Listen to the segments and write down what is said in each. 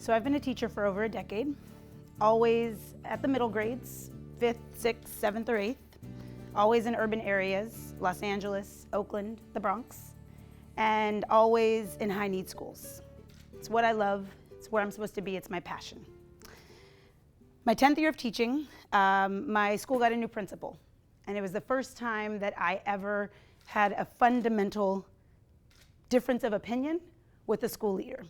So I've been a teacher for over a decade, always at the middle grades, 5th, 6th, 7th, or 8th, always in urban areas, Los Angeles, Oakland, the Bronx, and always in high need schools. It's what I love, it's where I'm supposed to be, it's my passion. My 10th year of teaching, my school got a new principal, and it was the first time that I ever had a fundamental difference of opinion with the school leader.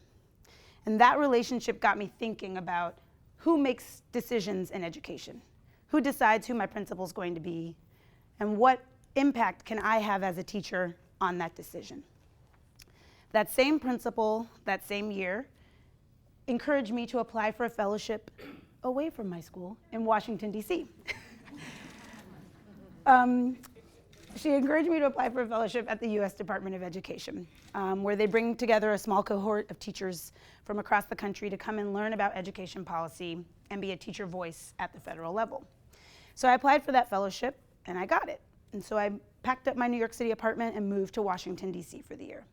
And that relationship got me thinking about who makes decisions in education, who decides who my principal is going to be, and what impact can I have as a teacher on that decision. That same principal, that same year, encouraged me to apply for a fellowship away from my school in Washington, D.C. She encouraged me to apply for a fellowship at the U.S. Department of Education, where they bring together a small cohort of teachers from across the country to come and learn about education policy and be a teacher voice at the federal level. So I applied for that fellowship, and I got it. And so I packed up my New York City apartment and moved to Washington, D.C. for the year,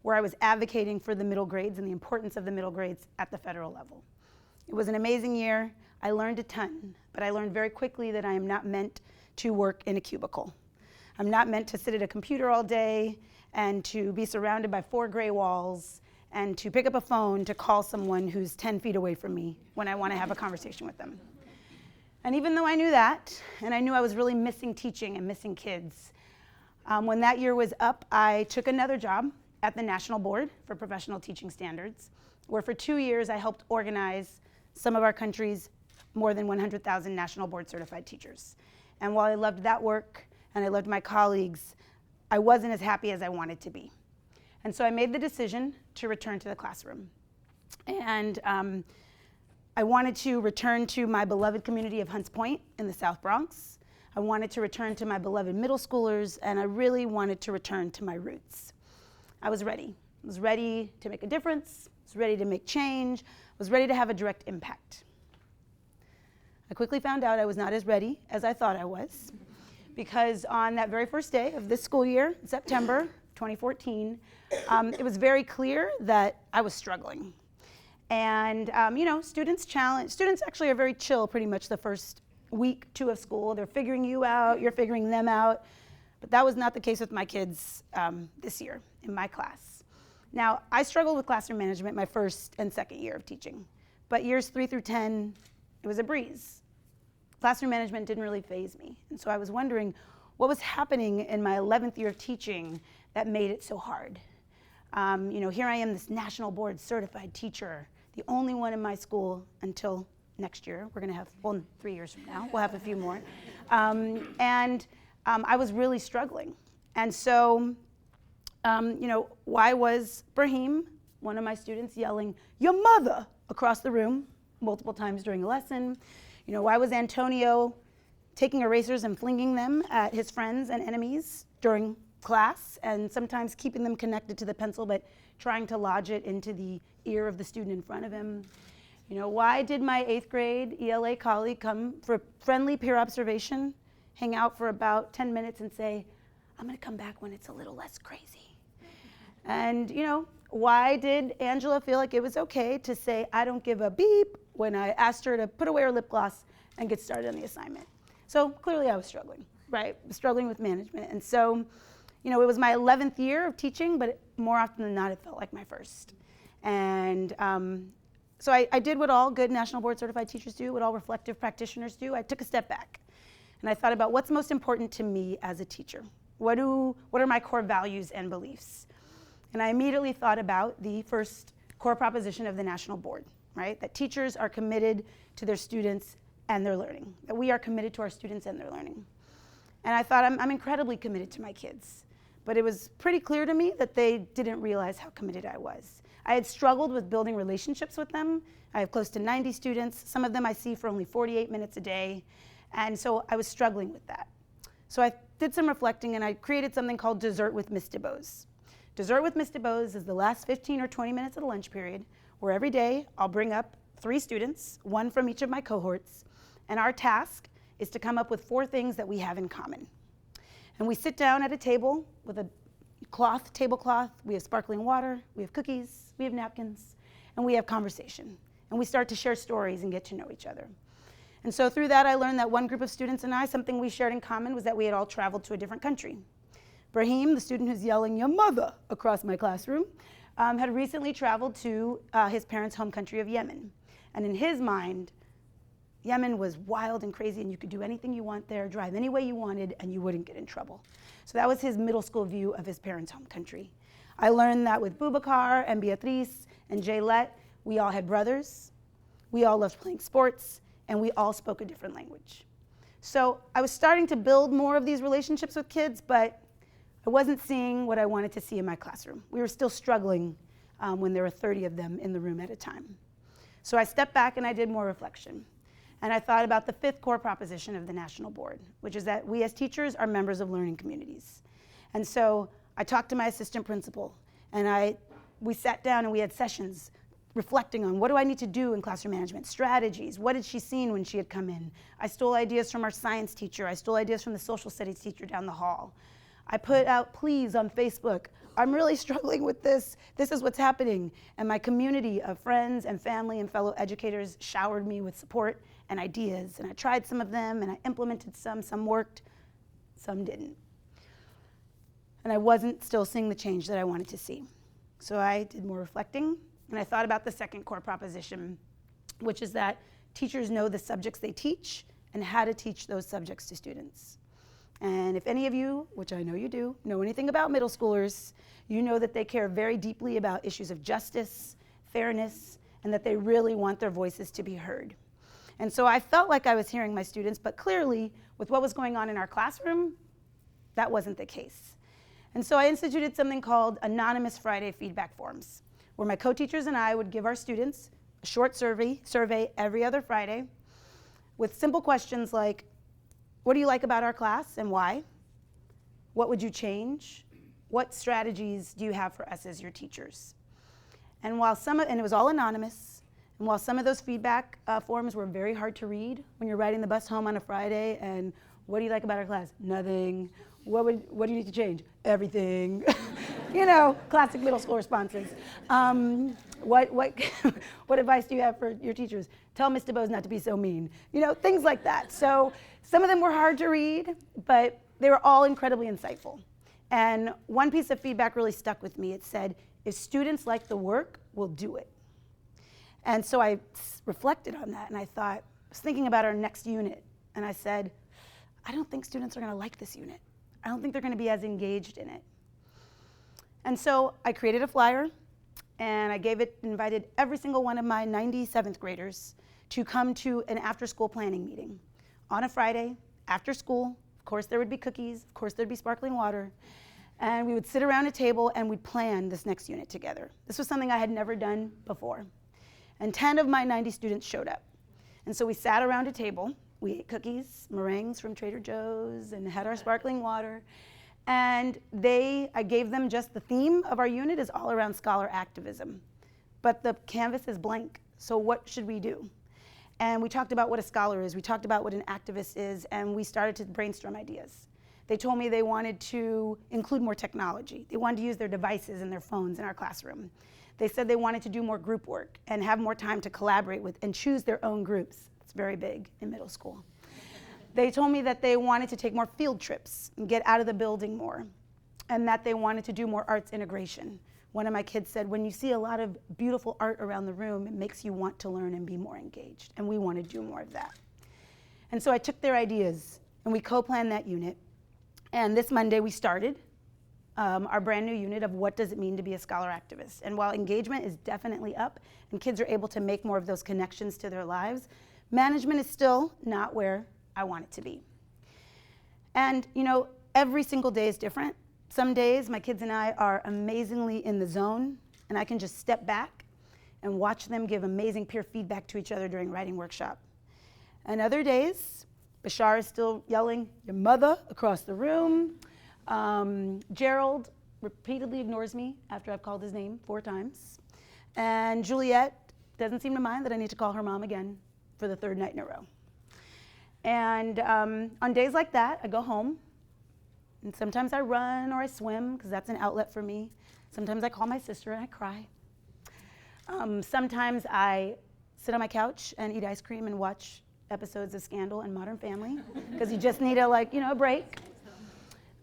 where I was advocating for the middle grades and the importance of the middle grades at the federal level. It was an amazing year. I learned a ton, but I learned very quickly that I am not meant to work in a cubicle. I'm not meant to sit at a computer all day and to be surrounded by 4 gray walls and to pick up a phone to call someone who's 10 feet away from me when I want to have a conversation with them. And even though I knew that, and I knew I was really missing teaching and missing kids, when that year was up, I took another job at the National Board for Professional Teaching Standards, where for 2 years I helped organize some of our country's more than 100,000 National Board certified teachers. And while I loved that work and I loved my colleagues, I wasn't as happy as I wanted to be. And so I made the decision to return to the classroom. And I wanted to return to my beloved community of Hunts Point in the South Bronx. I wanted to return to my beloved middle schoolers, and I really wanted to return to my roots. I was ready. I was ready to make a difference. I was ready to make change. I was ready to have a direct impact. I quickly found out I was not as ready as I thought I was, because on that very first day of this school year, September 2014, it was very clear that I was struggling. And students actually are very chill pretty much the first week, 2 of school. They're figuring you out, you're figuring them out. But that was not the case with my kids this year in my class. Now, I struggled with classroom management my first and second year of teaching. But years 3 through 10, it was a breeze. Classroom management didn't really faze me. And so I was wondering what was happening in my 11th year of teaching that made it so hard. Here I am, this National Board certified teacher, the only one in my school until next year. We're gonna have, 3 years from now, we'll have a few more. I was really struggling. And so, why was Brahim, one of my students, yelling, "Your mother," across the room multiple times during a lesson? Why was Antonio taking erasers and flinging them at his friends and enemies during class, and sometimes keeping them connected to the pencil but trying to lodge it into the ear of the student in front of him? Why did my 8th grade ELA colleague come for friendly peer observation, hang out for about 10 minutes and say, "I'm gonna come back when it's a little less crazy"? And why did Angela feel like it was okay to say, "I don't give a beep," when I asked her to put away her lip gloss and get started on the assignment? So clearly I was struggling, right? Struggling with management. And so, it was my 11th year of teaching, but more often than not, it felt like my first. And so I did what all good National Board certified teachers do, what all reflective practitioners do. I took a step back and I thought about what's most important to me as a teacher. What are my core values and beliefs? And I immediately thought about the first core proposition of the National Board, right? That teachers are committed to their students and their learning, that we are committed to our students and their learning. And I thought, I'm incredibly committed to my kids, but it was pretty clear to me that they didn't realize how committed I was. I had struggled with building relationships with them. I have close to 90 students. Some of them I see for only 48 minutes a day. And so I was struggling with that. So I did some reflecting and I created something called Dessert with Miss DeBose. Dessert with Miss DeBose is the last 15 or 20 minutes of the lunch period, where every day I'll bring up 3 students, 1 from each of my cohorts, and our task is to come up with 4 things that we have in common. And we sit down at a table with a tablecloth, we have sparkling water, we have cookies, we have napkins, and we have conversation. and we start to share stories and get to know each other. And so through that, I learned that one group of students and I, something we shared in common was that we had all traveled to a different country. Brahim, the student who's yelling, "Your mother," across my classroom, had recently traveled to his parents' home country of Yemen. And in his mind, Yemen was wild and crazy, and you could do anything you want there, drive any way you wanted, and you wouldn't get in trouble. So that was his middle school view of his parents' home country. I learned that with Boubacar and Beatrice and Jaylet, we all had brothers, we all loved playing sports, and we all spoke a different language. So I was starting to build more of these relationships with kids, but I wasn't seeing what I wanted to see in my classroom. We were still struggling when there were 30 of them in the room at a time. So I stepped back and I did more reflection. And I thought about the 5th core proposition of the National Board, which is that we as teachers are members of learning communities. And so I talked to my assistant principal, and we sat down and we had sessions reflecting on what do I need to do in classroom management, strategies, what had she seen when she had come in. I stole ideas from our science teacher, I stole ideas from the social studies teacher down the hall. I put out pleas on Facebook, "I'm really struggling with this is what's happening." And my community of friends and family and fellow educators showered me with support and ideas. And I tried some of them and I implemented some worked, some didn't. And I wasn't still seeing the change that I wanted to see. So I did more reflecting, and I thought about the 2nd core proposition, which is that teachers know the subjects they teach and how to teach those subjects to students. And if any of you, which I know you do, know anything about middle schoolers, you know that they care very deeply about issues of justice, fairness, and that they really want their voices to be heard. And so I felt like I was hearing my students, but clearly, with what was going on in our classroom, that wasn't the case. And so I instituted something called Anonymous Friday Feedback Forms, where my co-teachers and I would give our students a short survey every other Friday with simple questions like, what do you like about our class and why? What would you change? What strategies do you have for us as your teachers? And and it was all anonymous, and while some of those feedback forms were very hard to read when you're riding the bus home on a Friday and what do you like about our class? Nothing. What do you need to change? Everything. You know, classic middle school responses. What advice do you have for your teachers? Tell Miss DeBose not to be so mean. You know, things like that. So some of them were hard to read, but they were all incredibly insightful. And one piece of feedback really stuck with me. It said, if students like the work, we'll do it. And so I reflected on that, and I was thinking about our next unit, and I said, I don't think students are going to like this unit. I don't think they're going to be as engaged in it. And so I created a flyer, and I invited every single one of my 97th graders to come to an after-school planning meeting on a Friday after school. Of course, there would be cookies. Of course, there'd be sparkling water. And we would sit around a table, and we'd plan this next unit together. This was something I had never done before. And 10 of my 90 students showed up. And so we sat around a table. We ate cookies, meringues from Trader Joe's, and had our sparkling water. And I gave them just the theme of our unit is all around scholar activism. But the canvas is blank, so what should we do? And we talked about what a scholar is, we talked about what an activist is, and we started to brainstorm ideas. They told me they wanted to include more technology. They wanted to use their devices and their phones in our classroom. They said they wanted to do more group work and have more time to collaborate with and choose their own groups. It's very big in middle school. They told me that they wanted to take more field trips and get out of the building more, and that they wanted to do more arts integration. One of my kids said, when you see a lot of beautiful art around the room, it makes you want to learn and be more engaged, and we want to do more of that. And so I took their ideas, and we co-planned that unit, and this Monday we started our brand new unit of what does it mean to be a scholar activist. And while engagement is definitely up, and kids are able to make more of those connections to their lives, management is still not where I want it to be. And you know, every single day is different. Some days my kids and I are amazingly in the zone, and I can just step back and watch them give amazing peer feedback to each other during writing workshop. And other days, Bashar is still yelling, "Your mother," across the room. Gerald repeatedly ignores me after I've called his name 4 times. And Juliet doesn't seem to mind that I need to call her mom again for the 3rd night in a row. And on days like that, I go home, and sometimes I run or I swim, because that's an outlet for me. Sometimes I call my sister and I cry. Sometimes I sit on my couch and eat ice cream and watch episodes of Scandal and Modern Family, because you just need a break.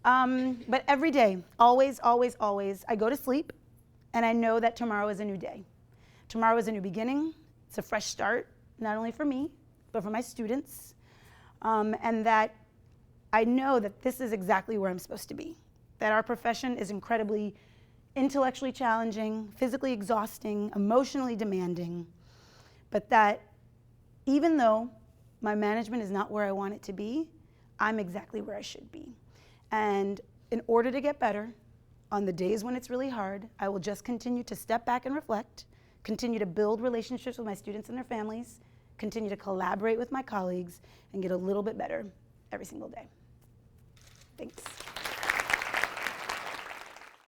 But every day, always, always, always, I go to sleep and I know that tomorrow is a new day. Tomorrow is a new beginning. It's a fresh start, not only for me, but for my students. And that I know that this is exactly where I'm supposed to be. That our profession is incredibly intellectually challenging, physically exhausting, emotionally demanding, but that even though my management is not where I want it to be, I'm exactly where I should be. And in order to get better, on the days when it's really hard, I will just continue to step back and reflect, continue to build relationships with my students and their families, continue to collaborate with my colleagues, and get a little bit better every single day. Thanks.